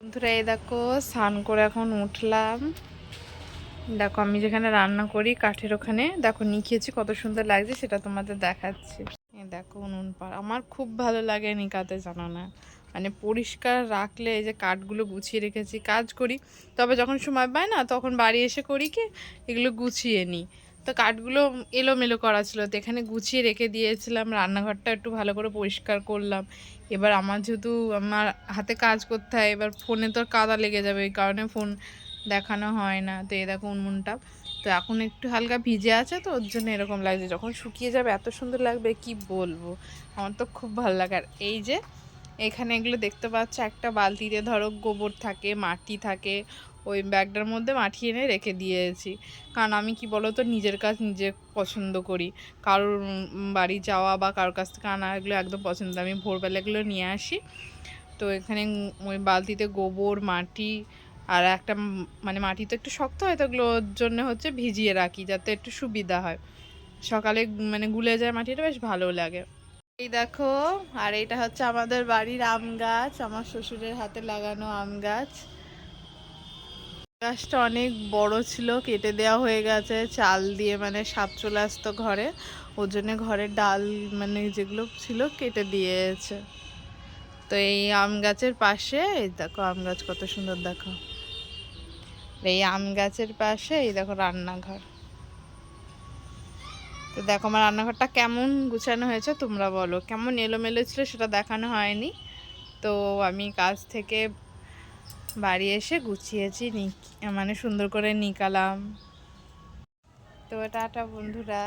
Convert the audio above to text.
বন্ধুরা এই দেখো স্নান করে এখন উঠলাম। দেখো আমি যেখানে রান্না করি কাঠের ওখানে দেখো নিখিয়েছি, কত সুন্দর লাগছে সেটা তোমাদের দেখাচ্ছি। এই দেখো উনুন পার আমার খুব ভালো লাগে নিকাতে, জানো না, মানে পরিষ্কার রাখলে এই যে কাঠগুলো গুছিয়ে রেখেছি, কাজ করি তবে যখন সময় পাই না তখন বাড়ি এসে করি কি এগুলো গুছিয়ে নিই। তো কাঠগুলো এলোমেলো করা ছিল, তো এখানে গুছিয়ে রেখে দিয়েছিলাম, রান্নাঘরটা একটু ভালো করে পরিষ্কার করলাম। এবার আমার যেহেতু আমার হাতে কাজ করতে হয়, এবার ফোনে তো কাদা লেগে যাবে, এই কারণে ফোন দেখানো হয় না। তো এই দেখো উনুনটা তো এখন একটু হালকা ভিজে আছে, তো ওর জন্য এরকম লাগছে, যখন শুকিয়ে যাবে এত সুন্দর লাগবে কি বলবো। আমার তো খুব ভালো লাগে। আর এই যে এখানে এগুলো দেখতে পাচ্ছ, একটা বালতিতে ধরো গোবর থাকে, মাটি থাকে, ওই ব্যাগটার মধ্যে মাটি এনে রেখে দিয়েছি। কারণ আমি কি বলো তো নিজের কাজ নিজে পছন্দ করি, কারোর বাড়ি যাওয়া বা কারোর কাছ থেকে আনা এগুলো একদম পছন্দ, আমি ভোরবেলা এগুলো নিয়ে আসি। তো এখানে ওই বালতিতে গোবর মাটি আর একটা মানে মাটি তো একটু শক্ত হয়, তো ওগুলোর জন্য হচ্ছে ভিজিয়ে রাখি যাতে একটু সুবিধা হয়, সকালে মানে গুলে যায় মাটিটা, বেশ ভালো লাগে। এই দেখো, আর এটা হচ্ছে আমাদের বাড়ির আম গাছ, আমার শ্বশুরের হাতে লাগানো আম গাছ। গাছটা অনেক বড় ছিল, কেটে দেওয়া হয়ে গেছে চাল দিয়ে, মানে সাপ চলে আসতো ঘরে, ওর জন্য ঘরের ডাল মানে যেগুলো ছিল কেটে দিয়েছে। তো এই আম গাছের পাশে এই দেখো আম গাছ কত সুন্দর দেখো, এই আম গাছের পাশে এই দেখো রান্নাঘর। তো দেখো আমার রান্নাঘরটা কেমন গুছানো হয়েছে, তোমরা বলো কেমন এলোমেলো ছিল সেটা দেখানো হয়নি। তো আমি কাজ থেকে বাড়ি এসে গুছিয়েছি, মানে সুন্দর করে নিকালাম। তো টাটা বন্ধুরা।